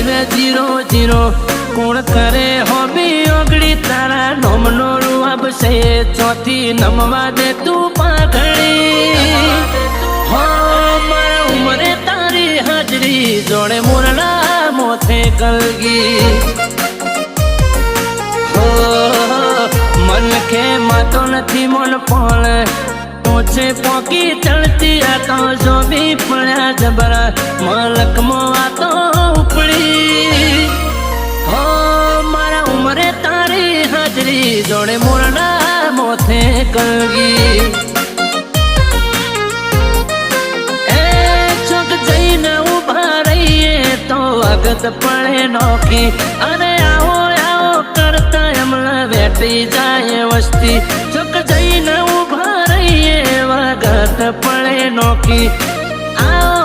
0-0 કોણ કરે હોબી ઓગળી તારા નોમનો રૂઆબ છે ચોથી નમવા દે તું પાઘડી હો મારા ઉમરે તારી હાજરી જોડે મોરડા મોથે કલગી હો મન કે માતો નથી મન પણ ઓછે પોકી ચડતી આ તો જો બી પડ્યા જબરા મલકમાં આ તો ઉપડી હો મારા ઉમરે તારી હાજરી જોડે મોરડા મોથે કલગી એ ચોક જઈને ઉભા રહીએ તો અગત પડે નોકી અને આવો આવો કરતા એમલા વેટી જાય વસ્તી ચોક જઈને ઉભા રહીએ વગત પડે નોકી આવો